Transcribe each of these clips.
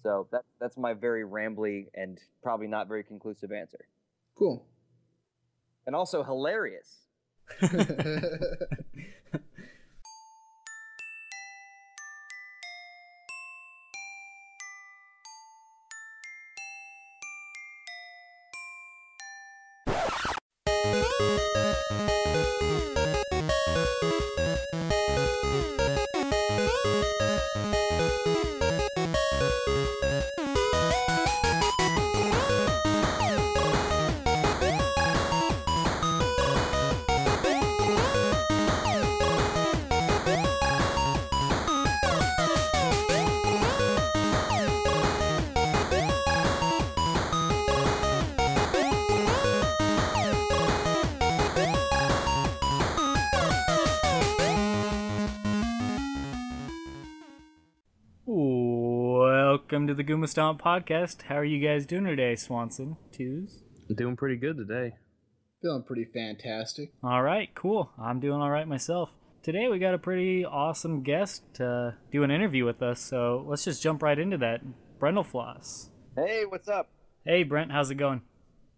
So that's my very rambly and probably not very conclusive answer. Cool. And also hilarious. Welcome to the Gooma Stomp podcast. How are you guys doing today, Swanson? Tews? I'm doing pretty good today. Feeling pretty fantastic. All right, cool. I'm doing all right myself. Today we got a pretty awesome guest to do an interview with us, so let's just jump right into that. brentalfloss. Hey, what's up? Hey, Brent, how's it going?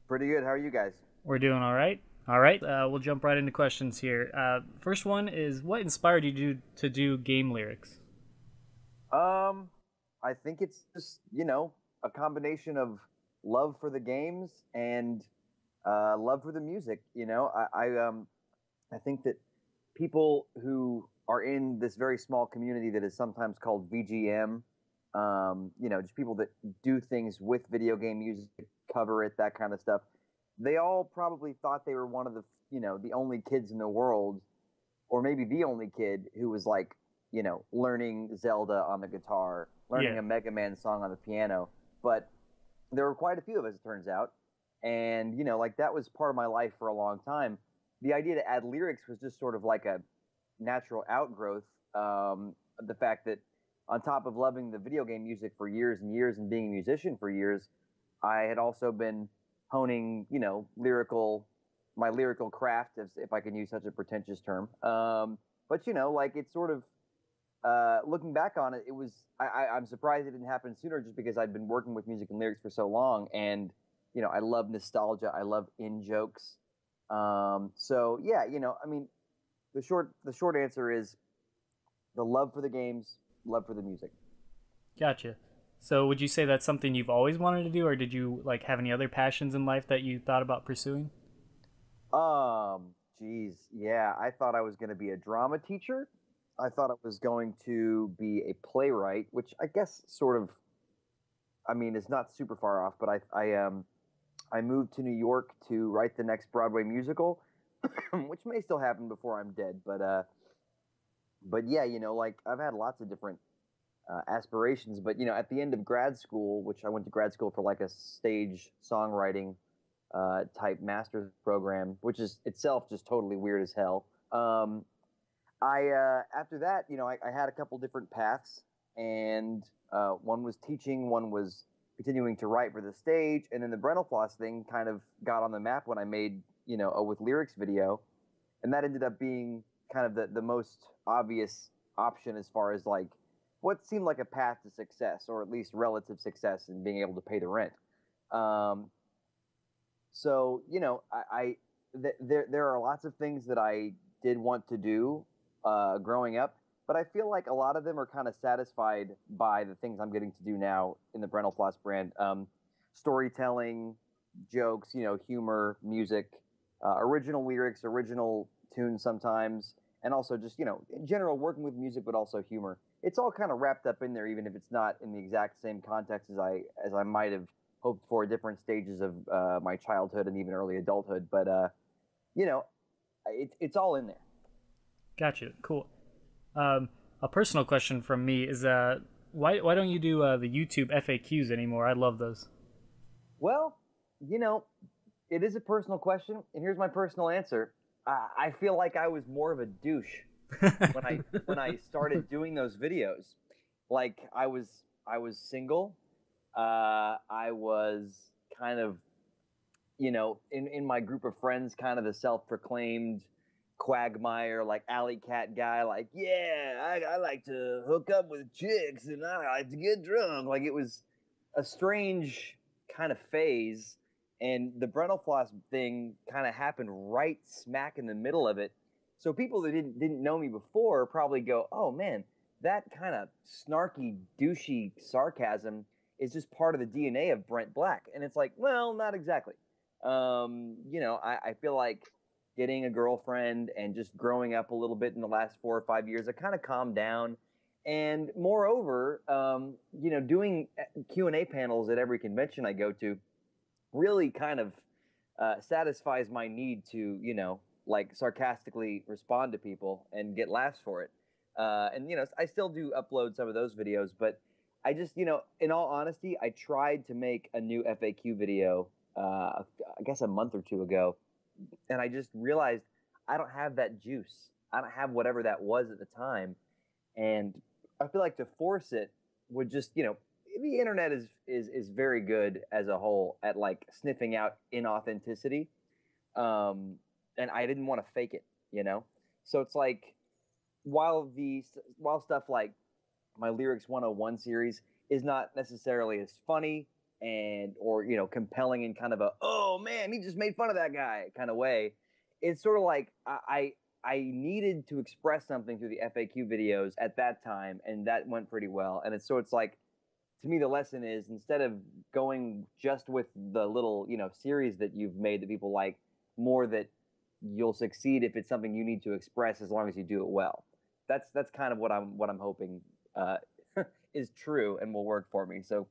Pretty good. How are you guys? We're doing all right. All right, we'll jump right into questions here. First one is, what inspired you to do game lyrics? I think it's just, a combination of love for the games and love for the music. I think that people who are in this very small community that is sometimes called VGM, just people that do things with video game music, cover it, that kind of stuff. They all probably thought they were one of the, the only kids in the world, or maybe the only kid who was like, learning Zelda on the guitar, learning a Mega Man song on the piano. But there were quite a few of us, it turns out. And, that was part of my life for a long time. The idea to add lyrics was just sort of like a natural outgrowth. The fact that on top of loving the video game music for years and years and being a musician for years, I had also been honing, my lyrical craft, if I can use such a pretentious term. But, it's sort of, looking back on it, I'm surprised it didn't happen sooner just because I'd been working with music and lyrics for so long. And, I love nostalgia. I love in-jokes. So, yeah, the short answer is the love for the games, love for the music. Gotcha. So would you say that's something you've always wanted to do, or did you have any other passions in life that you thought about pursuing? Geez, yeah, I thought I was going to be a drama teacher. I thought I was going to be a playwright, which I guess sort of, is not super far off, but I moved to New York to write the next Broadway musical, which may still happen before I'm dead, but yeah, I've had lots of different aspirations, but at the end of grad school, which I went to grad school for like a stage songwriting type master's program, which is itself just totally weird as hell. After that, I had a couple different paths, and one was teaching, one was continuing to write for the stage, and then the brentalfloss thing kind of got on the map when I made, a with lyrics video, and that ended up being kind of the most obvious option as far as like what seemed like a path to success, or at least relative success in being able to pay the rent. So, there are lots of things that I did want to do growing up, but I feel like a lot of them are kind of satisfied by the things I'm getting to do now in the brentalfloss brand. Storytelling, jokes, humor, music, original lyrics, original tunes sometimes, and also just, in general, working with music, but also humor. It's all kind of wrapped up in there, even if it's not in the exact same context as I might have hoped for at different stages of my childhood and even early adulthood. But, it's all in there. Gotcha. Cool. A personal question from me is, why don't you do the YouTube FAQs anymore? I love those. Well, it is a personal question, and here's my personal answer. I feel like I was more of a douche when I started doing those videos. Like I was single. I was kind of, in my group of friends, kind of the self-proclaimed quagmire, like alley cat guy, like, yeah, I like to hook up with chicks and I like to get drunk. Like it was a strange kind of phase, and the brentalfloss thing kind of happened right smack in the middle of it. So people that didn't know me before probably go, "Oh man, that kind of snarky, douchey sarcasm is just part of the DNA of Brent Black." And it's like, well, not exactly. I feel like getting a girlfriend and just growing up a little bit in the last 4 or 5 years, I kind of calmed down. And moreover, doing Q&A panels at every convention I go to really kind of satisfies my need to, like sarcastically respond to people and get laughs for it. I still do upload some of those videos, but I just, in all honesty, I tried to make a new FAQ video, I guess a month or two ago, and I just realized I don't have that juice. I don't have whatever that was at the time, and I feel like to force it would just, the internet is very good as a whole at like sniffing out inauthenticity, and I didn't want to fake it, So it's like while stuff like my Lyrics 101 series is not necessarily as funny and or compelling in kind of a oh man he just made fun of that guy kind of way. It's sort of like I needed to express something through the FAQ videos at that time, and that went pretty well. And it's like, to me, the lesson is instead of going just with the little series that you've made that people like, more that you'll succeed if it's something you need to express as long as you do it well. That's kind of what I'm hoping uh, is true and will work for me. So,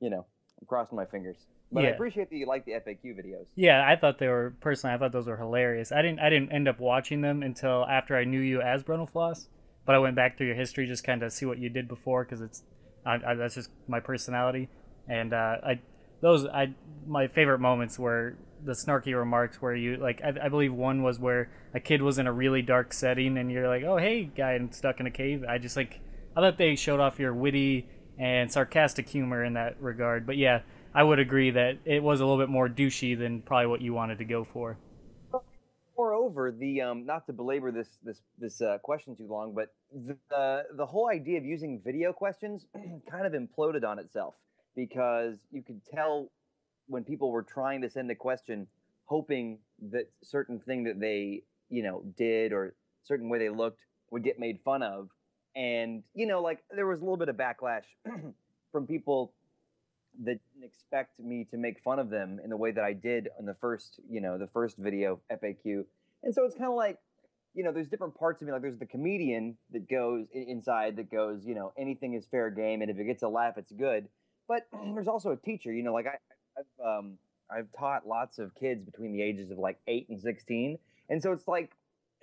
I'm crossing my fingers. But I appreciate that you like the FAQ videos. Yeah, I thought I thought those were hilarious. I didn't end up watching them until after I knew you as brentalfloss, but I went back through your history just kind of see what you did before because that's just my personality. And my favorite moments were the snarky remarks where you like I believe one was where a kid was in a really dark setting and you're like, oh hey guy and stuck in a cave. I thought they showed off your witty and sarcastic humor in that regard. But yeah, I would agree that it was a little bit more douchey than probably what you wanted to go for. Moreover, the not to belabor this question too long, but the whole idea of using video questions kind of imploded on itself because you could tell when people were trying to send a question, hoping that certain thing that they did or certain way they looked would get made fun of, and like there was a little bit of backlash from people that didn't expect me to make fun of them in the way that I did in the first video FAQ. And so it's kind of like, there's different parts of me. Like there's the comedian that goes inside that goes, anything is fair game, and if it gets a laugh, it's good. But there's also a teacher, like I've taught lots of kids between the ages of like 8 and 16, and so it's like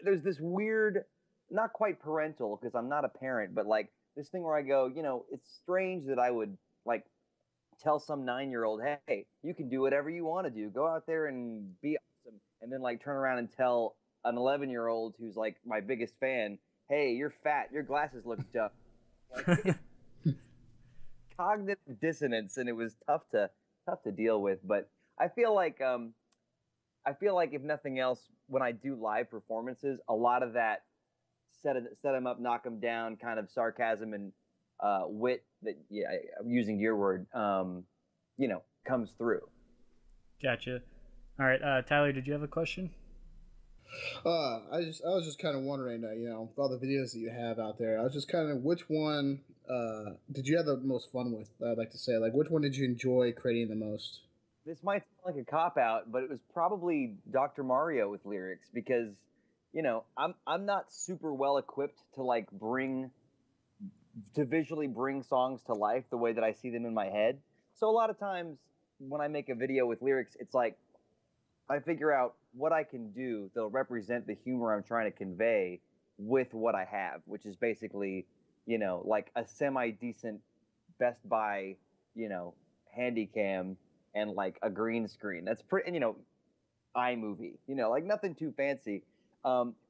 there's this weird, not quite parental because I'm not a parent, but like this thing where I go, it's strange that I would like tell some 9-year-old, hey, you can do whatever you want to do. Go out there and be awesome. And then like turn around and tell an 11-year-old who's like my biggest fan, hey, you're fat. Your glasses look dumb. Like, cognitive dissonance, and it was tough to deal with. But I feel like if nothing else, when I do live performances, a lot of that set them up, knock them down, kind of sarcasm and wit that I'm using your word, comes through. Gotcha. All right, Tyler, did you have a question? I was just kind of wondering, with all the videos that you have out there, I was just kind of which one did you have the most fun with? I'd like to say, like, which one did you enjoy creating the most? This might sound like a cop out, but it was probably Dr. Mario with lyrics because, I'm not super well equipped to like visually bring songs to life the way that I see them in my head. So a lot of times when I make a video with lyrics, it's like I figure out what I can do that'll represent the humor I'm trying to convey with what I have, which is basically, like a semi-decent Best Buy, handy cam and like a green screen. That's pretty, and, iMovie, like nothing too fancy.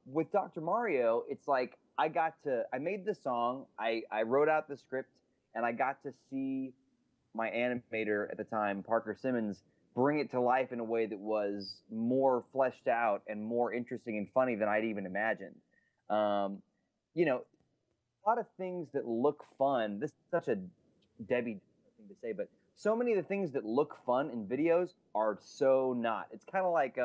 With Dr. Mario, it's like I made the song, I wrote out the script, and I got to see my animator at the time, Parker Simmons, bring it to life in a way that was more fleshed out and more interesting and funny than I'd even imagined. A lot of things that look fun. This is such a Debbie thing thing to say, but so many of the things that look fun in videos are so not. It's kind of like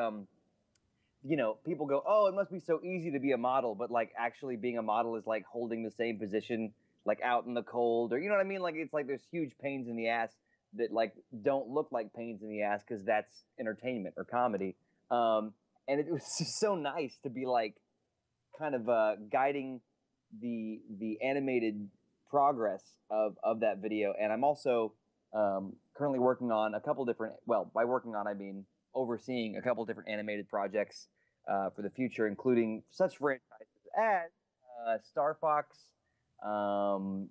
people go, "Oh, it must be so easy to be a model," but like actually being a model is like holding the same position like out in the cold, or you know what I mean? Like it's like there's huge pains in the ass that like don't look like pains in the ass because that's entertainment or comedy. And it was just so nice to be like kind of guiding the animated progress of that video. And I'm also currently working on a couple different. Well, by working on I mean overseeing a couple different animated projects for the future, including such franchises as Star Fox, um,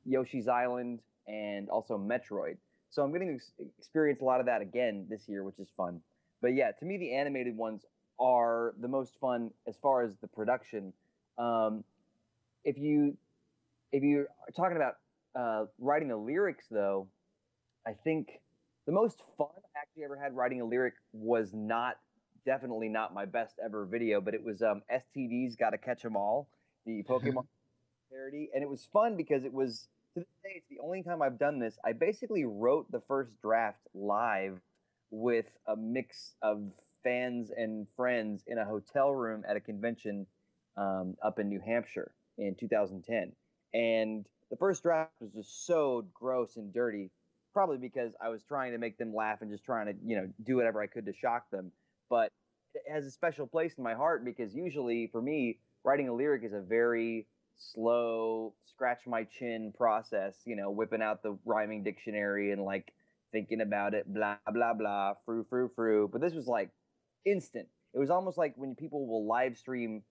Yoshi's Island, and also Metroid. So I'm getting to experience a lot of that again this year, which is fun. But yeah, to me, the animated ones are the most fun as far as the production. Um, if you if you are talking about writing the lyrics, though, I think the most fun I actually ever had writing a lyric was not definitely not my best ever video, but it was STD's Got to Catch 'Em All, the Pokemon parody, and it was fun because it was to this day it's the only time I've done this. I basically wrote the first draft live with a mix of fans and friends in a hotel room at a convention up in New Hampshire in 2010. And the first draft was just so gross and dirty, probably because I was trying to make them laugh and just trying to, do whatever I could to shock them. But it has a special place in my heart because usually for me, writing a lyric is a very slow, scratch my chin process, whipping out the rhyming dictionary and like thinking about it, blah, blah, blah, frou, frou, frou. But this was like instant. It was almost like when people will live stream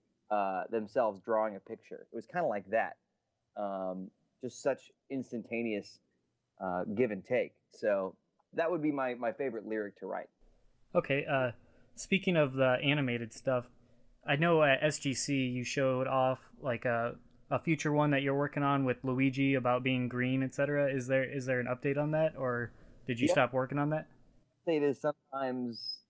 themselves drawing a picture. It was kind of like that. Just such instantaneous give and take. So that would be my favorite lyric to write. Okay, speaking of the animated stuff, I know at SGC you showed off like a future one that you're working on with Luigi about being green, etc. Is there an update on that, or did you stop working on that? It is sometimes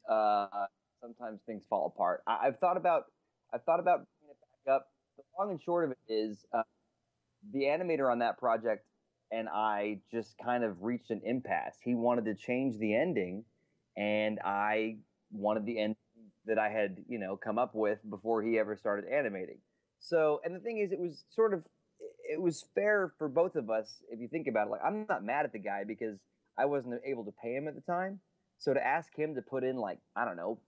things fall apart. I've thought about bringing it back up. The long and short of it is the animator on that project and I just kind of reached an impasse. He wanted to change the ending, and I wanted the ending that I had, come up with before he ever started animating. So, and the thing is, it was fair for both of us if you think about it. Like, I'm not mad at the guy because I wasn't able to pay him at the time. So to ask him to put in like, I don't know,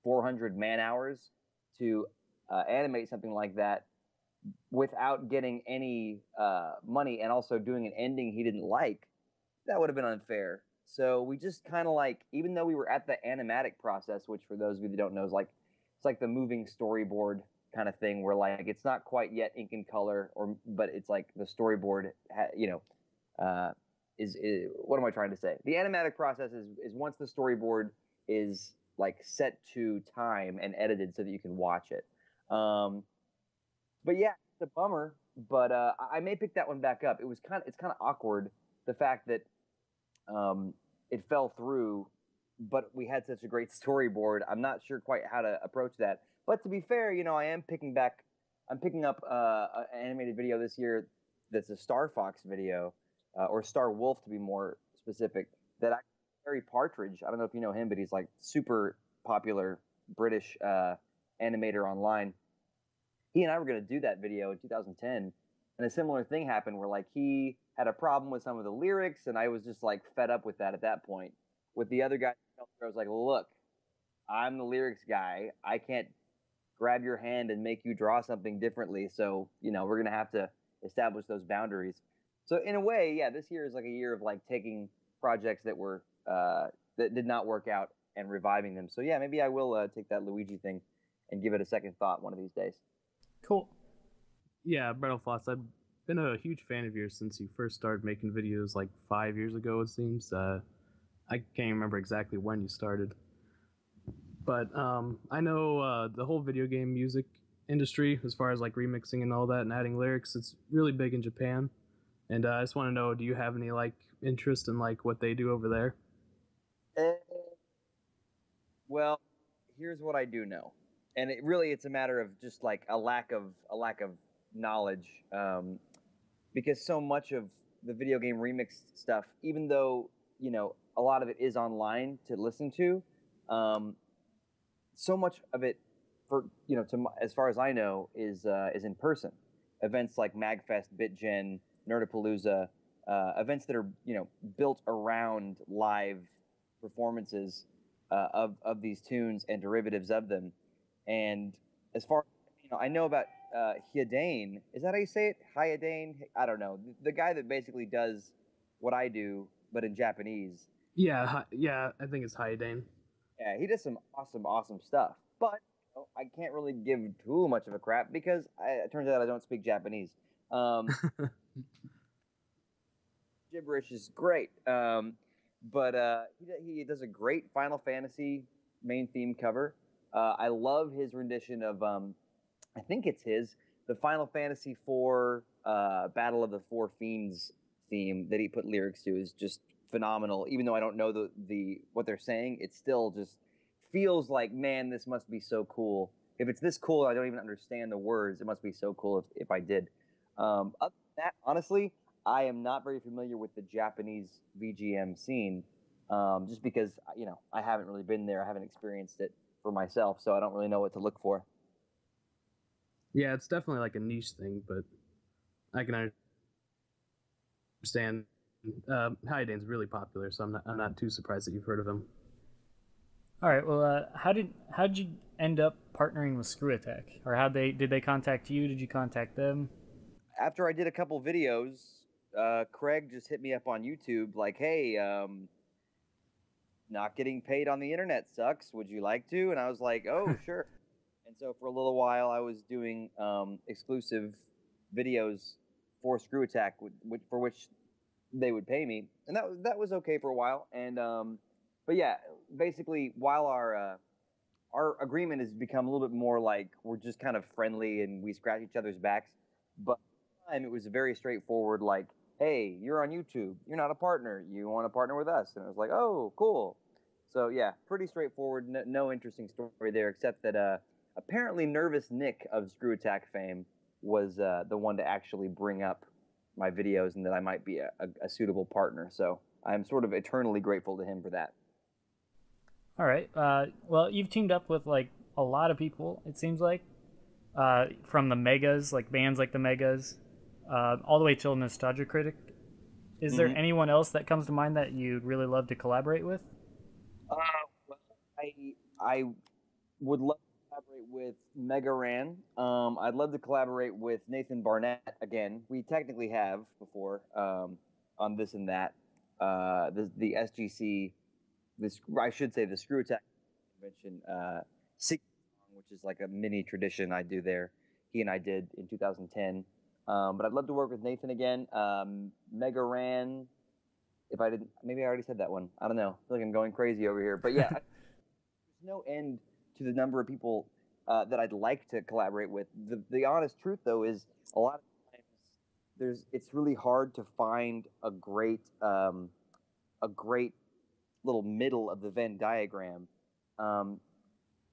400 man hours to animate something like that without getting any money and also doing an ending he didn't like, that would have been unfair. So we just kind of like, even though we were at the animatic process, which for those of you that don't know is like, it's like the moving storyboard kind of thing where like it's not quite yet ink and color, but it's like the storyboard, is what am I trying to say? The animatic process is once the storyboard is like set to time and edited so that you can watch it. But yeah, it's a bummer. But I may pick that one back up. It's kind of awkward the fact that it fell through, but we had such a great storyboard. I'm not sure quite how to approach that. But to be fair, I'm picking up an animated video this year that's a Star Fox video, or Star Wolf to be more specific. That Harry Partridge. I don't know if you know him, but he's like super popular British animator online. He and I were going to do that video in 2010, and a similar thing happened where like he had a problem with some of the lyrics, and I was just like fed up with that at that point. With the other guy, I was like, look, I'm the lyrics guy. I can't grab your hand and make you draw something differently. So, we're going to have to establish those boundaries. So in a way, yeah, this year is like a year of like taking projects that were that did not work out and reviving them. So yeah, maybe I will take that Luigi thing and give it a second thought one of these days. Cool. Yeah, brentalfloss, I've been a huge fan of yours since you first started making videos like 5 years ago, it seems. I can't remember exactly when you started. But I know the whole video game music industry, as far as like remixing and all that and adding lyrics, it's really big in Japan. And I just want to know, do you have any like interest in like what they do over there? Well, here's what I do know, and it's a matter of just like a lack of knowledge, because so much of the video game remix stuff, even though a lot of it is online to listen to, so much of it, for as far as I know, is in person. Events like Magfest, BitGen, Nerdapalooza, events that are built around live performances of these tunes and derivatives of them. And as far I know about Hyadane, is that how you say it? Hyadane? I don't know. The guy that basically does what I do, but in Japanese. Yeah, yeah, I think it's Hyadane. Yeah, he does some awesome stuff. But I can't really give too much of a crap because it turns out I don't speak Japanese. Gibberish is great. But he does a great Final Fantasy main theme cover. I love his rendition of, I think it's the Final Fantasy IV Battle of the Four Fiends theme that he put lyrics to is just phenomenal. Even though I don't know the what they're saying, it still just feels like, man, this must be so cool. If it's this cool, I don't even understand the words. It must be so cool if I did. Other than that, honestly, I am not very familiar with the Japanese VGM scene, just because I haven't really been there. I haven't experienced it for myself, so I don't really know what to look for. Yeah, it's definitely like a niche thing, but I can understand. Hyadane's really popular, so I'm not too surprised that you've heard of him. All right. Well, how did you end up partnering with Screw Attack, or did they contact you? Did you contact them? After I did a couple videos, Craig just hit me up on YouTube like, "Hey, not getting paid on the internet sucks. Would you like to?" And I was like, "Oh, sure." And so for a little while, I was doing exclusive videos for Screw Attack, for which they would pay me, and that was okay for a while. And but yeah, basically, while our agreement has become a little bit more like we're just kind of friendly and we scratch each other's backs, but at the time it was very straightforward. Like, hey, you're on YouTube, you're not a partner, you want to partner with us? And I was like, oh, cool. So yeah, pretty straightforward. No interesting story there, except that apparently Nervous Nick of Screw Attack fame was the one to actually bring up my videos and that I might be a suitable partner. So I'm sort of eternally grateful to him for that. All right. Well, you've teamed up with like a lot of people. It seems like from the Megas, like bands like the Megas, all the way till Nostalgia Critic. Is there anyone else that comes to mind that you'd really love to collaborate with? Well, I would love to collaborate with Mega Ran. I'd love to collaborate with Nathan Barnett again. We technically have before on this and that. The SGC, I should say the Screw Attack convention, which is like a mini tradition I do there. He and I did in 2010. But I'd love to work with Nathan again. Mega Ran. If I didn't, maybe I already said that one. I don't know. I feel like I'm going crazy over here. But yeah, there's no end to the number of people that I'd like to collaborate with. The honest truth, though, is a lot of times it's really hard to find a great little middle of the Venn diagram,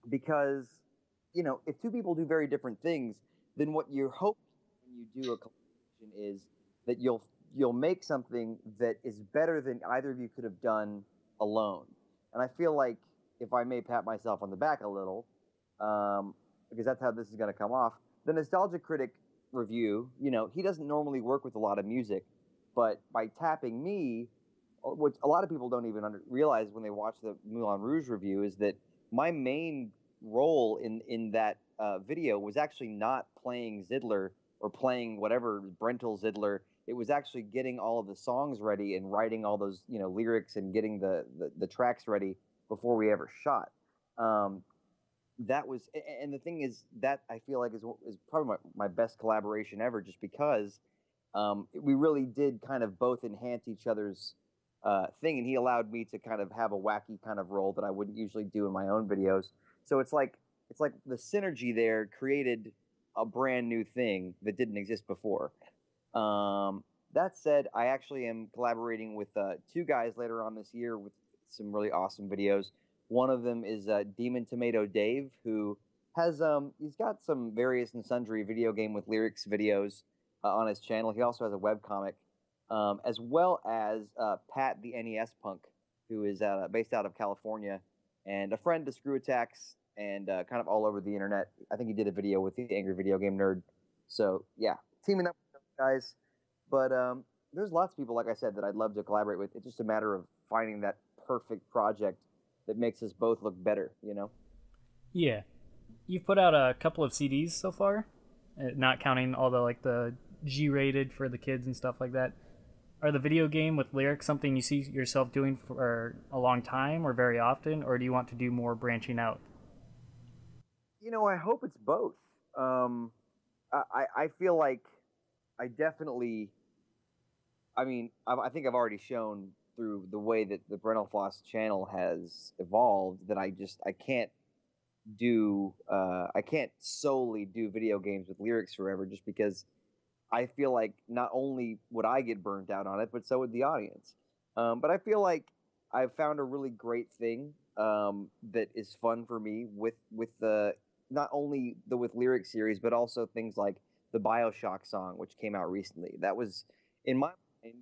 because if two people do very different things, then what you hope when you do a collaboration is that you'll make something that is better than either of you could have done alone. And I feel like, if I may pat myself on the back a little, because that's how this is going to come off, the Nostalgia Critic review, he doesn't normally work with a lot of music, but by tapping me, which a lot of people don't even realize when they watch the Moulin Rouge review, is that my main role in that video was actually not playing Zidler or playing whatever Brental Zidler. It was actually getting all of the songs ready and writing all those lyrics and getting the tracks ready before we ever shot. That was, and the thing is that I feel like is probably my best collaboration ever, just because we really did kind of both enhance each other's thing, and he allowed me to kind of have a wacky kind of role that I wouldn't usually do in my own videos. So it's like the synergy there created a brand new thing that didn't exist before. That said, I actually am collaborating with two guys later on this year with some really awesome videos. One of them is Demon Tomato Dave, who has he's got some various and sundry video game with lyrics videos on his channel. He also has a webcomic as well as Pat the NES Punk, who is based out of California, and a friend to Screw Attacks, and kind of all over the internet. I think he did a video with the Angry Video Game Nerd. So yeah, teaming up with those guys. But there's lots of people, like I said, that I'd love to collaborate with. It's just a matter of finding that perfect project that makes us both look better. You know? Yeah. You've put out a couple of CDs so far, not counting all the like the G-rated for the kids and stuff like that. Are the video game with lyrics something you see yourself doing for a long time or very often, or do you want to do more branching out? I hope it's both. I feel like I definitely. I mean, I think I've already shown through the way that the Brental Floss channel has evolved that I can't I can't solely do video games with lyrics forever, just because I feel like not only would I get burnt out on it, but so would the audience. But I feel like I've found a really great thing that is fun for me with the not only the with lyric series, but also things like the Bioshock song, which came out recently. That was, in my mind,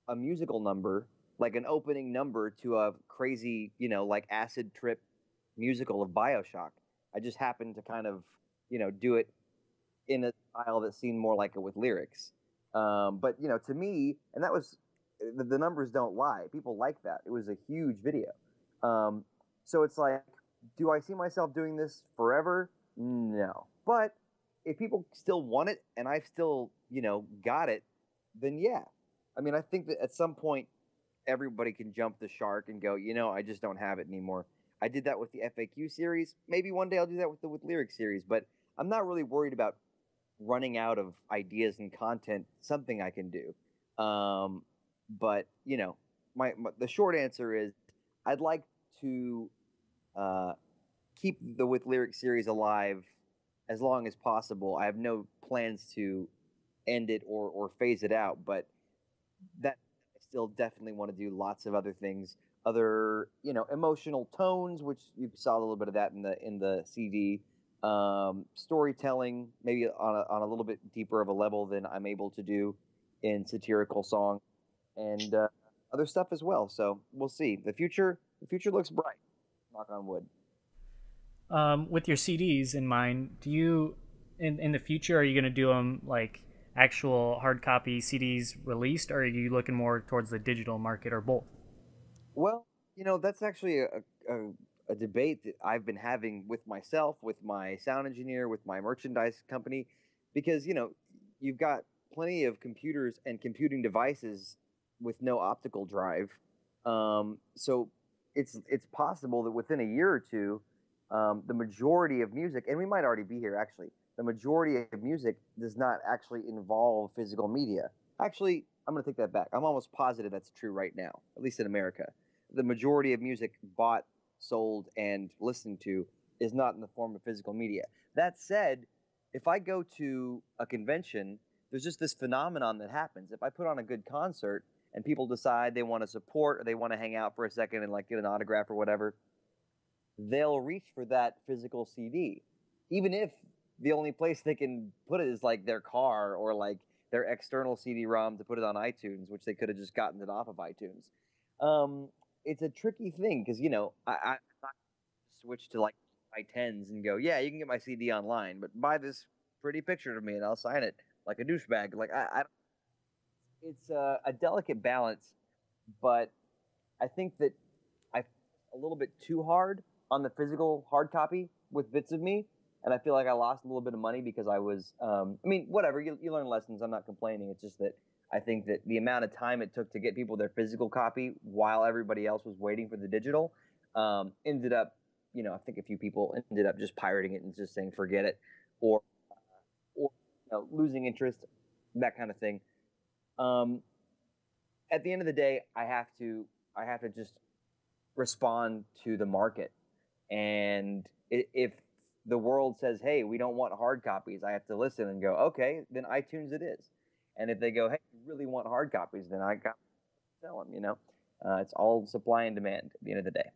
a musical number, like an opening number to a crazy, like acid trip musical of Bioshock. I just happened to kind of, do it in a style that seemed more like it with lyrics. But to me, and that was the numbers don't lie. People like that. It was a huge video. So it's like, do I see myself doing this forever? No. But if people still want it and I've still, got it, then yeah. I mean, I think that at some point everybody can jump the shark and go, I just don't have it anymore. I did that with the FAQ series. Maybe one day I'll do that with the with lyric series, but I'm not really worried about running out of ideas and content. Something I can do. But my the short answer is I'd like to uh, keep the with lyric series alive as long as possible. I have no plans to end it or phase it out, but that I still definitely want to do lots of other things, other emotional tones, which you saw a little bit of that in the CD. Storytelling, maybe on a little bit deeper of a level than I'm able to do in satirical song, and other stuff as well. So we'll see. The future looks bright. Knock on wood. With your CDs in mind, do you in the future are you going to do them like actual hard copy CDs released, or are you looking more towards the digital market, or both? Well, that's actually a debate that I've been having with myself, with my sound engineer, with my merchandise company, because you've got plenty of computers and computing devices with no optical drive. So it's possible that within a year or two, the majority of music, and we might already be here actually, the majority of music does not actually involve physical media. Actually, I'm going to take that back. I'm almost positive that's true right now, at least in America. The majority of music bought, sold, and listened to is not in the form of physical media. That said, if I go to a convention, there's just this phenomenon that happens. If I put on a good concert and people decide they want to support or they want to hang out for a second and like get an autograph or whatever, they'll reach for that physical CD, even if the only place they can put it is like their car or like their external CD-ROM to put it on iTunes, which they could have just gotten it off of iTunes. It's a tricky thing because I'm not switch to like my tens and go, yeah, you can get my CD online, but buy this pretty picture of me and I'll sign it like a douchebag. Like I it's a delicate balance, but I think that I a little bit too hard on the physical hard copy with Bits of Me, and I feel like I lost a little bit of money because I was. I mean, whatever. You learn lessons. I'm not complaining. It's just that I think that the amount of time it took to get people their physical copy while everybody else was waiting for the digital ended up. I think a few people ended up just pirating it and just saying forget it, or or losing interest, that kind of thing. Um, at the end of the day, I have to just respond to the market. And if the world says, "Hey, we don't want hard copies," I have to listen and go, "Okay, then iTunes it is." And if they go, "Hey, you really want hard copies," then I got to sell them. It's all supply and demand at the end of the day.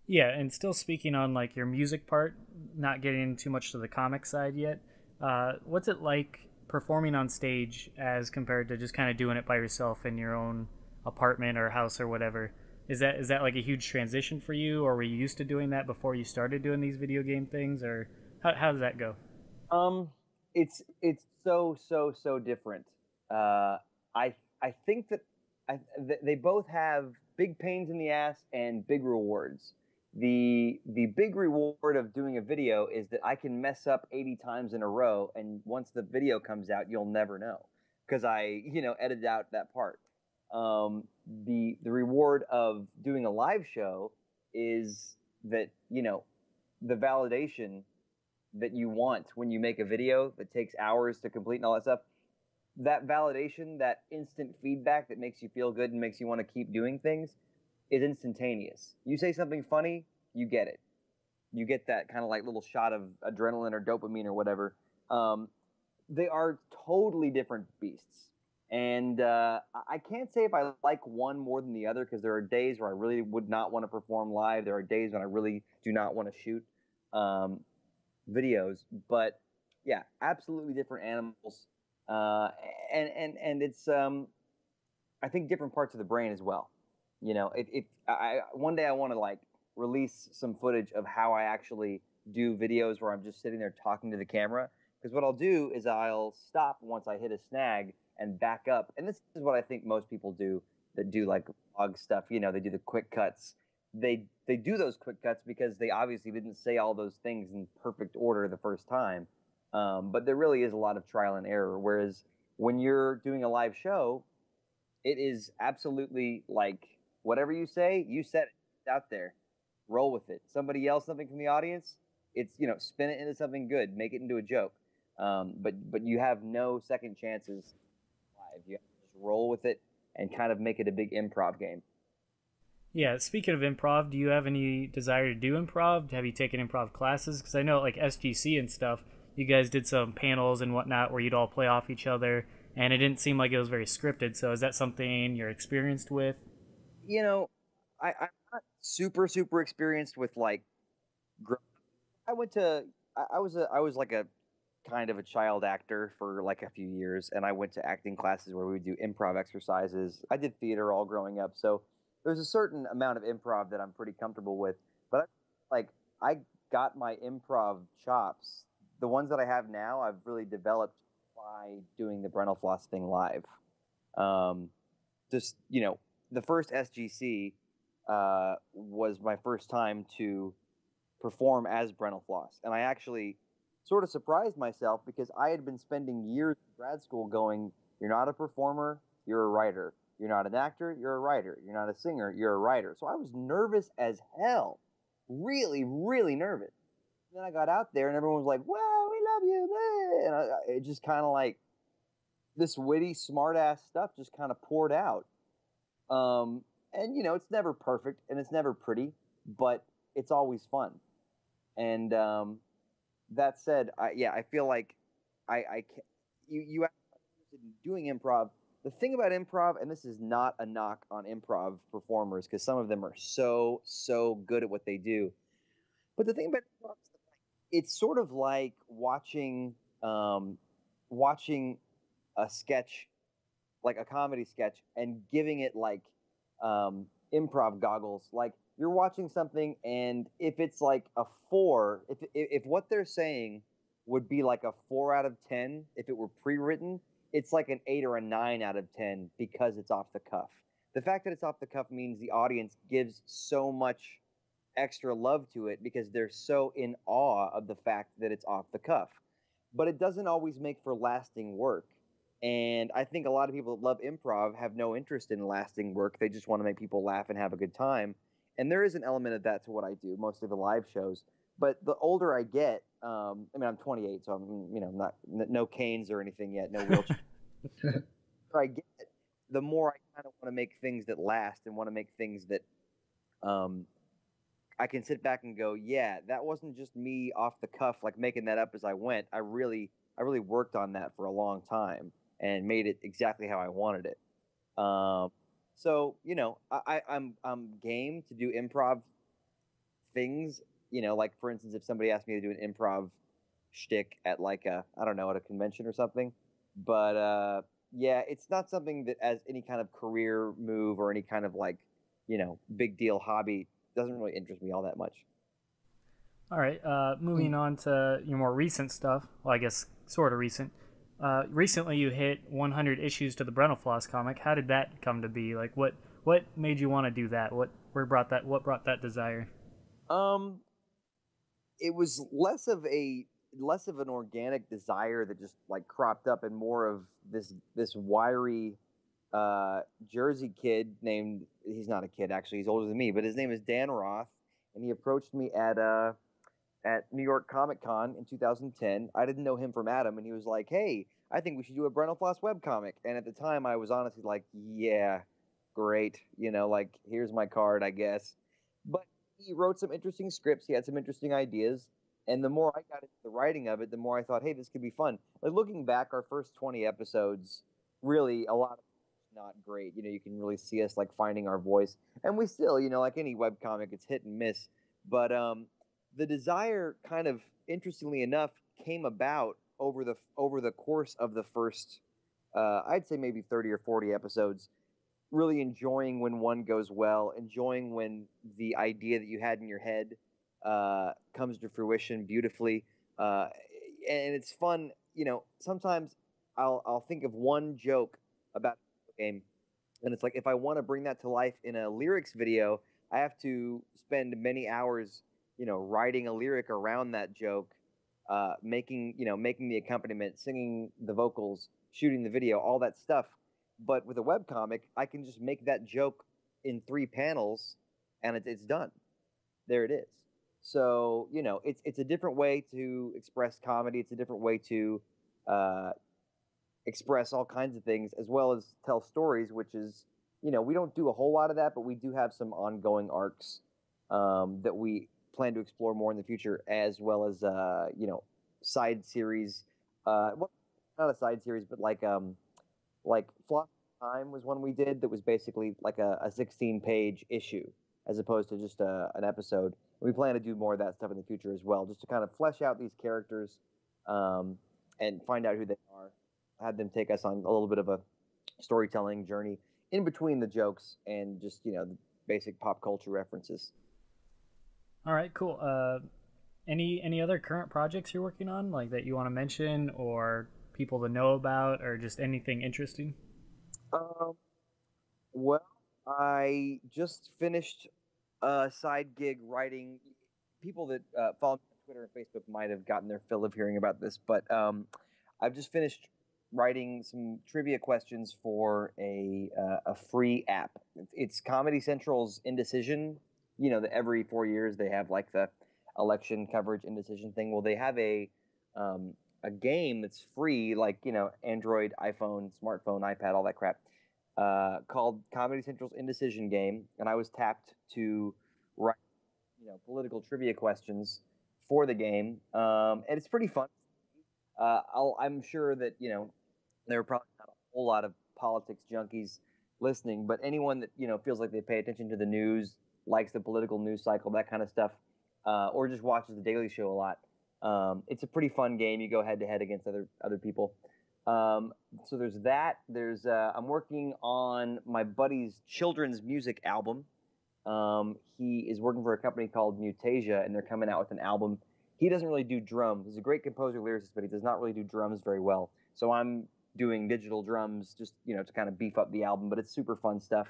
Yeah, and still speaking on your music part, not getting too much to the comic side yet. What's it like performing on stage as compared to just kind of doing it by yourself in your own apartment or house or whatever? Is that like a huge transition for you, or were you used to doing that before you started doing these video game things, or how does that go? Um, it's so different. Uh, I think that they both have big pains in the ass and big rewards. The big reward of doing a video is that I can mess up 80 times in a row, and once the video comes out, you'll never know because I edited out that part. The reward of doing a live show is that the validation that you want when you make a video that takes hours to complete and all that stuff, that validation, that instant feedback that makes you feel good and makes you want to keep doing things is instantaneous. You say something funny, you get it. You get that kind of like little shot of adrenaline or dopamine or whatever. They are totally different beasts. And I can't say if I like one more than the other because there are days where I really would not want to perform live. There are days when I really do not want to shoot videos. But yeah, absolutely different animals. And it's I think different parts of the brain as well. If I one day I want to like release some footage of how I actually do videos where I'm just sitting there talking to the camera. Because what I'll do is I'll stop once I hit a snag and back up. And this is what I think most people do that do like vlog stuff. They do the quick cuts. They do those quick cuts because they obviously didn't say all those things in perfect order the first time. But there really is a lot of trial and error. Whereas when you're doing a live show, it is absolutely like whatever you say, you said it. It's out there. Roll with it. Somebody yells something from the audience, it's spin it into something good, make it into a joke. But you have no second chances live. You have to just roll with it and kind of make it a big improv game. Yeah, speaking of improv, do you have any desire to do improv? Have you taken improv classes? Because I know like SGC and stuff, you guys did some panels and whatnot where you'd all play off each other, and it didn't seem like it was very scripted. So is that something you're experienced with? I'm not super experienced with like. I went to. I was like a kind of a child actor for like a few years, and I went to acting classes where we would do improv exercises. I did theater all growing up, so there's a certain amount of improv that I'm pretty comfortable with. But I got my improv chops. The ones that I have now, I've really developed by doing the brentalfloss thing live. Um, just the first SGC was my first time to perform as brentalfloss, and I actually sort of surprised myself because I had been spending years in grad school going, "You're not a performer, you're a writer. You're not an actor, you're a writer. You're not a singer, you're a writer." So I was nervous as hell, really nervous. And then I got out there, and everyone was like, "Well, we love you," and it just kind of like this witty, smart ass stuff just kind of poured out. And it's never perfect and it's never pretty, but it's always fun. And that said, I feel like I can, you interested in doing improv. The thing about improv, and this is not a knock on improv performers because some of them are so good at what they do, but the thing about improv is that it's sort of like watching a sketch, like a comedy sketch, and giving it like improv goggles. Like you're watching something, and if it's like a 4, if what they're saying would be like a 4 out of 10 if it were pre-written, it's like an 8 or a 9 out of 10 because it's off the cuff. The fact that it's off the cuff means the audience gives so much extra love to it because they're so in awe of the fact that it's off the cuff. But it doesn't always make for lasting work. And I think a lot of people that love improv have no interest in lasting work. They just want to make people laugh and have a good time. And there is an element of that to what I do, mostly the live shows. But the older I get, I mean, I'm 28, so I'm not no canes or anything yet, no wheelchair. The older I get, the more I kind of want to make things that last and want to make things that I can sit back and go, yeah, that wasn't just me off the cuff, like making that up as I went. I really worked on that for a long time and made it exactly how I wanted it. So I'm game to do improv things. Like for instance, if somebody asked me to do an improv shtick at like I don't know, at a convention or something, But yeah, it's not something that as any kind of career move or any kind of like, big deal hobby doesn't really interest me all that much. All right, moving on to your more recent stuff. Well, I guess sort of recent. Recently, you hit 100 issues to the brentalfloss comic. How did that come to be? Like, what made you want to do that? What brought that desire? Um, it was less of an organic desire that just like cropped up, and more of this wiry Jersey kid named, he's not a kid actually, he's older than me, but his name is Dan Roth, and he approached me at New York Comic Con in 2010. I didn't know him from Adam, and he was like, "Hey, I think we should do a Brental Floss webcomic." And at the time, I was honestly like, "Yeah, great. Like, here's my card, I guess." But he wrote some interesting scripts. He had some interesting ideas. And the more I got into the writing of it, the more I thought, hey, this could be fun. Like, looking back, our first 20 episodes, really, a lot of it's not great. You can really see us like finding our voice. And we still, like any webcomic, it's hit and miss. But the desire kind of interestingly enough came about over the course of the first I'd say maybe 30 or 40 episodes, really enjoying when one goes well, enjoying when the idea that you had in your head comes to fruition beautifully, and it's fun. Sometimes I'll think of one joke about a game, and it's like if I want to bring that to life in a lyrics video, I have to spend many hours, writing a lyric around that joke, making the accompaniment, singing the vocals, shooting the video, all that stuff. But with a web comic, I can just make that joke in 3 panels, and it's done. There it is. So it's a different way to express comedy. It's a different way to uh, express all kinds of things as well as tell stories, which is, we don't do a whole lot of that, but we do have some ongoing arcs that we plan to explore more in the future, as well as, side series. Well, not a side series, but like Floss Time was one we did that was basically like a 16-page issue as opposed to just an episode. We plan to do more of that stuff in the future as well, just to kind of flesh out these characters um, and find out who they are, have them take us on a little bit of a storytelling journey in between the jokes and just the basic pop culture references. All right, cool. Any other current projects you're working on, like that you want to mention, or people to know about, or just anything interesting? Um, well, I just finished a side gig writing. People that follow me on Twitter and Facebook might have gotten their fill of hearing about this, but I've just finished writing some trivia questions for a free app. It's Comedy Central's Indecision. That every 4 years they have like the election coverage indecision thing. Well, they have a game that's free, like Android, iPhone, smartphone, iPad, all that crap, called Comedy Central's Indecision Game, and I was tapped to write political trivia questions for the game, and it's pretty fun. I'm sure that there are probably not a whole lot of politics junkies listening, but anyone that feels like they pay attention to the news, likes the political news cycle, that kind of stuff, or just watches the Daily Show a lot. It's a pretty fun game. You go head to head against other people. So there's that. I'm working on my buddy's children's music album. He is working for a company called Mutasia, and they're coming out with an album. He doesn't really do drums. He's a great composer, lyricist, but he does not really do drums very well. So I'm doing digital drums just to kind of beef up the album. But it's super fun stuff.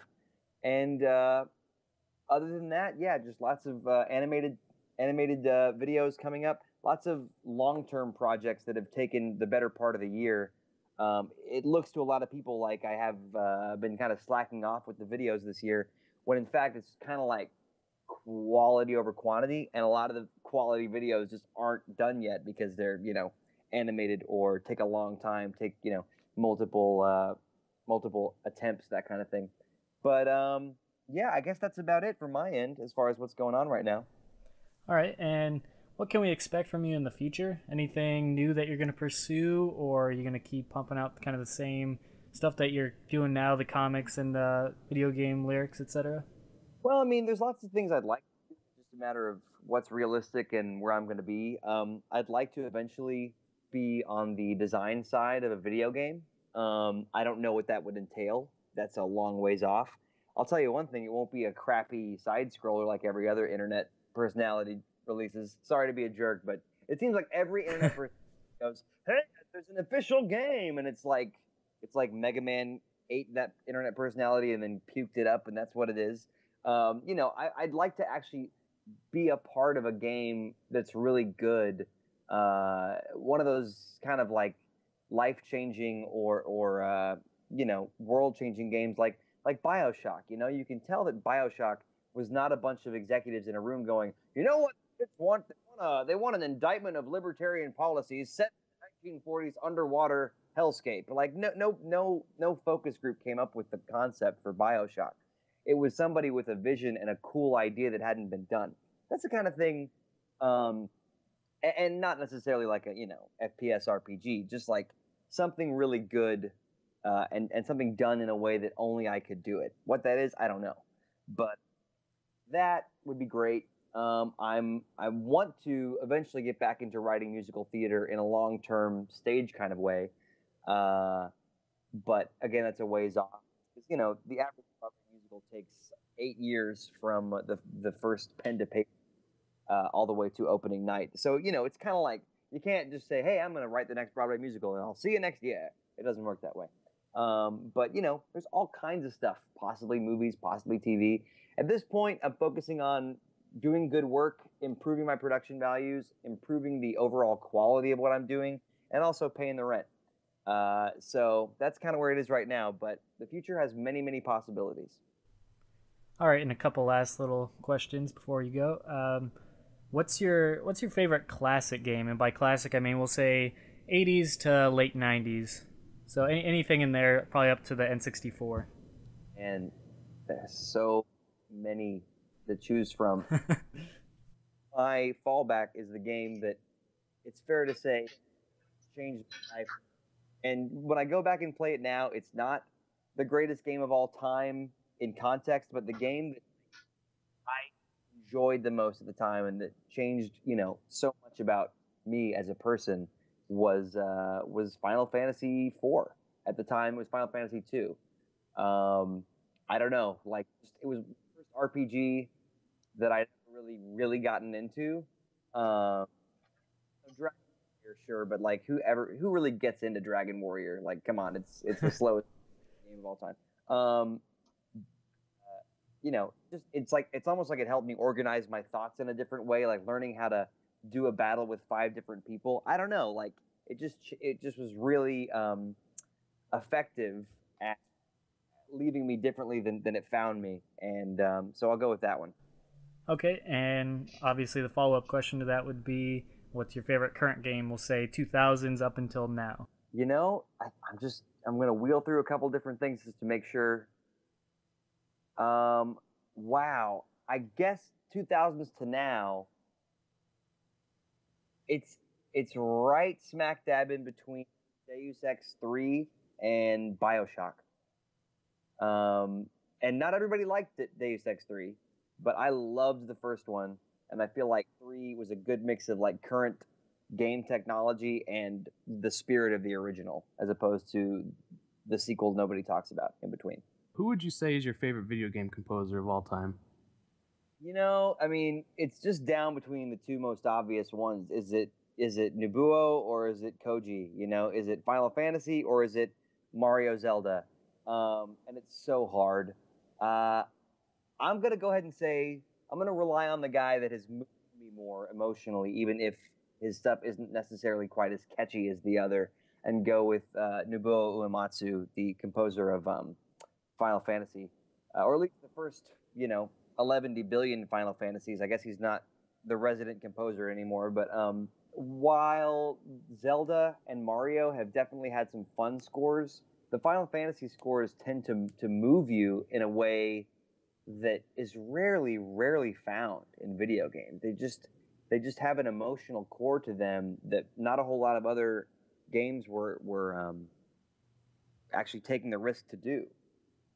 And other than that, yeah, just lots of animated videos coming up. Lots of long-term projects that have taken the better part of the year. It looks to a lot of people like I have been kind of slacking off with the videos this year, when in fact it's kind of like quality over quantity, and a lot of the quality videos just aren't done yet because they're animated or take a long time, take multiple attempts, that kind of thing. But yeah, I guess that's about it from my end as far as what's going on right now. All right, and what can we expect from you in the future? Anything new that you're going to pursue, or are you going to keep pumping out kind of the same stuff that you're doing now, the comics and the video game lyrics, etc.? Well, I mean, there's lots of things I'd like to do. It's just a matter of what's realistic and where I'm going to be. I'd like to eventually be on the design side of a video game. I don't know what that would entail. That's a long ways off. I'll tell you one thing: it won't be a crappy side scroller like every other internet personality releases. Sorry to be a jerk, but it seems like every internet person goes, "Hey, there's an official game," and it's like Mega Man ate that internet personality and then puked it up, and that's what it is. I'd like to actually be a part of a game that's really good. One of those kind of like life changing or world changing games like BioShock. You can tell that BioShock was not a bunch of executives in a room going, you know what, they want an indictment of libertarian policies set in the 1940s underwater hellscape. Like no focus group came up with the concept for BioShock. It was somebody with a vision and a cool idea that hadn't been done. That's the kind of thing, and not necessarily like a FPS RPG, just like something really good, and something done in a way that only I could do it. What that is, I don't know, but that would be great. I want to eventually get back into writing musical theater in a long-term stage kind of way, but again, that's a ways off. Because the average Broadway musical takes 8 years from the first pen to paper all the way to opening night. So it's kind of like you can't just say, "Hey, I'm going to write the next Broadway musical and I'll see you next year." It doesn't work that way. But there's all kinds of stuff, possibly movies, possibly TV. At this point, I'm focusing on doing good work, improving my production values, improving the overall quality of what I'm doing, and also paying the rent. So that's kind of where it is right now, but the future has many, many possibilities. All right, and a couple last little questions before you go. What's your favorite classic game? And by classic, I mean we'll say 80s to late 90s. So anything in there, probably up to the N64. And there's so many to choose from. My fallback is the game that it's fair to say changed my life. And when I go back and play it now, it's not the greatest game of all time in context, but the game that I enjoyed the most at the time and that changed, so much about me as a person was Final Fantasy IV. At the time, it was Final Fantasy II. I don't know, like it was the first RPG that I'd really gotten into. Dragon Warrior, sure, but like who really gets into Dragon Warrior? Like, come on, it's the slowest game of all time. It's almost like it helped me organize my thoughts in a different way, like learning how to do a battle with 5 different people. I don't know, like it just was really effective at leaving me differently than it found me, and so I'll go with that one. Okay, and obviously the follow-up question to that would be, what's your favorite current game? We'll say 2000s up until now. I'm gonna wheel through a couple different things just to make sure. Wow, I guess 2000s to now. It's right smack dab in between Deus Ex 3 and BioShock. And not everybody liked Deus Ex 3, but I loved the first one, and I feel like 3 was a good mix of like current game technology and the spirit of the original, as opposed to the sequel nobody talks about in between. Who would you say is your favorite video game composer of all time? I mean, it's just down between the two most obvious ones. Is it Nobuo or is it Koji? Is it Final Fantasy or is it Mario Zelda? And it's so hard. I'm going to go ahead and say I'm going to rely on the guy that has moved me more emotionally, even if his stuff isn't necessarily quite as catchy as the other, and go with Nobuo Uematsu, the composer of Final Fantasy, or at least the first, 11 billion Final Fantasies. I guess he's not the resident composer anymore, but while Zelda and Mario have definitely had some fun scores, the Final Fantasy scores tend to move you in a way that is rarely found in video games. They just have an emotional core to them that not a whole lot of other games were actually taking the risk to do.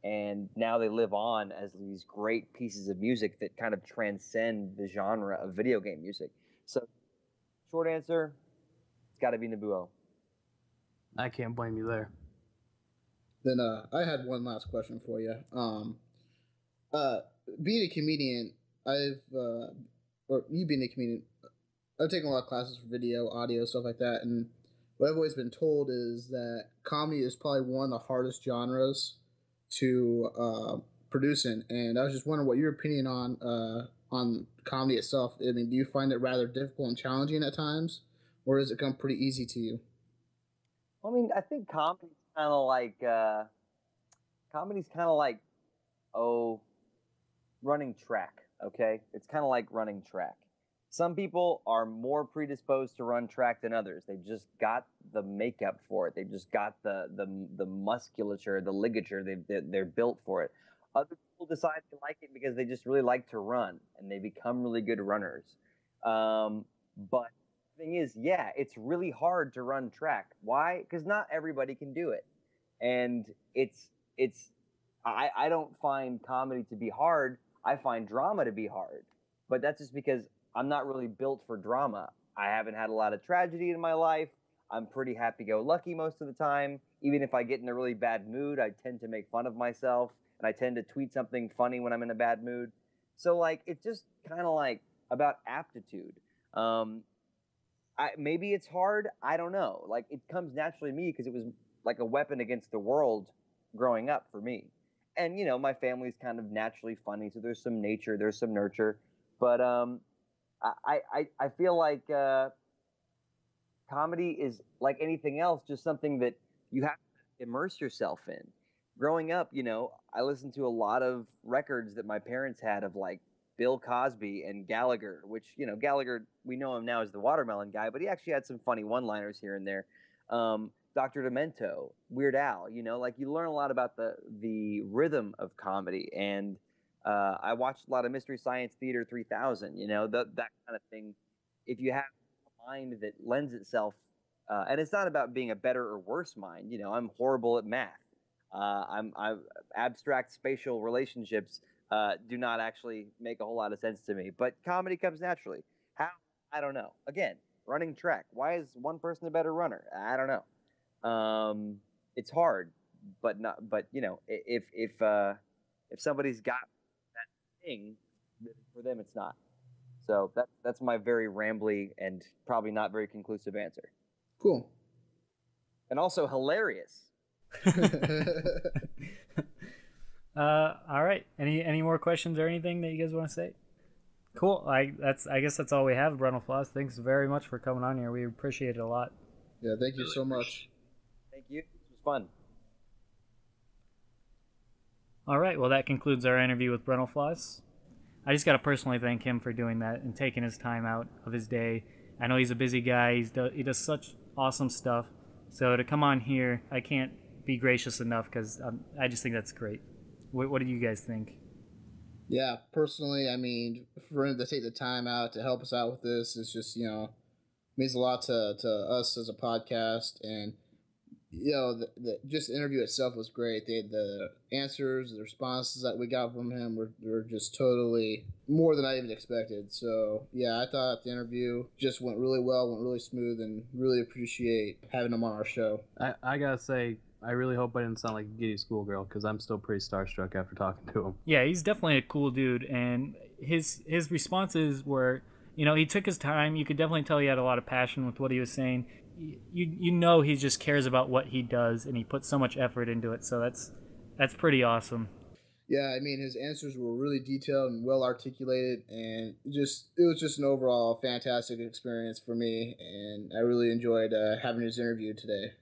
And now they live on as these great pieces of music that kind of transcend the genre of video game music. So, short answer, it's got to be Nabuo. I can't blame you there. Then I had one last question for you. Being a comedian, or you being a comedian, I've taken a lot of classes for video, audio, stuff like that, and what I've always been told is that comedy is probably one of the hardest genres to produce in. And I was just wondering what your opinion on comedy itself. I mean, do you find it rather difficult and challenging at times, or does it come pretty easy to you? I mean, I think comedy's kind of like running track. Okay, it's kind of like running track. Some people are more predisposed to run track than others. They've just got the makeup for it. They've just got the musculature, the ligature. They're built for it. Other people decide to like it because they just really like to run, and they become really good runners. But the thing is, yeah, it's really hard to run track. Why? Because not everybody can do it, and I don't find comedy to be hard. I find drama to be hard, but that's just because I'm not really built for drama. I haven't had a lot of tragedy in my life. I'm pretty happy-go-lucky most of the time. Even if I get in a really bad mood, I tend to make fun of myself, and I tend to tweet something funny when I'm in a bad mood. So, like, it's just kind of like about aptitude. Maybe it's hard. I don't know. Like, it comes naturally to me because it was like a weapon against the world growing up for me. And, you know, my family's kind of naturally funny, so there's some nature, there's some nurture. But I feel like comedy is like anything else, just something that you have to immerse yourself in. Growing up, you know, I listened to a lot of records that my parents had of like Bill Cosby and Gallagher, which, you know, Gallagher, we know him now as the watermelon guy, but he actually had some funny one-liners here and there. Dr. Demento, Weird Al, you know, like you learn a lot about the rhythm of comedy. And I watched a lot of Mystery Science Theater 3000, you know, that kind of thing. If you have a mind that lends itself, and it's not about being a better or worse mind, you know, I'm horrible at math. I'm abstract spatial relationships do not actually make a whole lot of sense to me, but comedy comes naturally. How? I don't know. Again, running track. Why is one person a better runner? I don't know. It's hard, but you know, if somebody's got that thing, for them it's not. So that's my very rambly and probably not very conclusive answer. Cool. And also hilarious. All right. Any more questions or anything that you guys want to say? Cool. I guess that's all we have, brentalfloss. Thanks very much for coming on here. We appreciate it a lot. Yeah, thank you so much. Thank you. It was fun. All right. Well, that concludes our interview with brentalfloss. I just got to personally thank him for doing that and taking his time out of his day. I know he's a busy guy. He does such awesome stuff. So to come on here, I can't be gracious enough because I just think that's great. What do you guys think? Yeah, personally, I mean, for him to take the time out to help us out with this is just, you know, means a lot to us as a podcast. And, you know, just the interview itself was great. The answers, the responses that we got from him were just totally more than I even expected. So, yeah, I thought the interview just went really well, went really smooth, and really appreciate having him on our show. I gotta say, I really hope I didn't sound like a giddy schoolgirl because I'm still pretty starstruck after talking to him. Yeah, he's definitely a cool dude, and his responses were, you know, he took his time. You could definitely tell he had a lot of passion with what he was saying. You know, he just cares about what he does, and he puts so much effort into it. So that's pretty awesome. Yeah, I mean, his answers were really detailed and well articulated, and it was just an overall fantastic experience for me, and I really enjoyed having his interview today.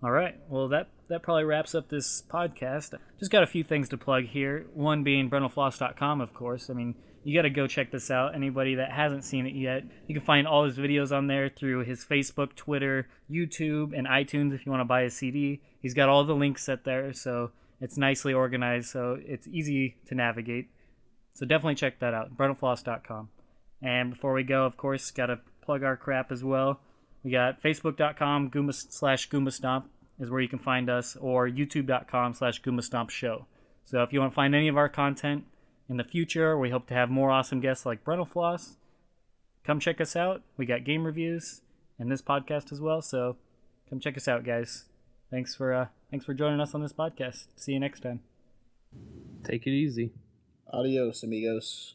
All right. Well, that probably wraps up this podcast. Just got a few things to plug here. One being brentalfloss.com, of course. I mean, you got to go check this out. Anybody that hasn't seen it yet, you can find all his videos on there through his Facebook, Twitter, YouTube, and iTunes if you want to buy a CD. He's got all the links set there, so it's nicely organized, so it's easy to navigate. So definitely check that out, brentalfloss.com. And before we go, of course, got to plug our crap as well. We got facebook.com/GoombaStomp is where you can find us, or youtube.com/GoombaStomp show. So if you want to find any of our content in the future, we hope to have more awesome guests like brentalfloss. Come check us out. We got game reviews, and this podcast as well. So come check us out, guys. Thanks for joining us on this podcast. See you next time. Take it easy. Adios, amigos.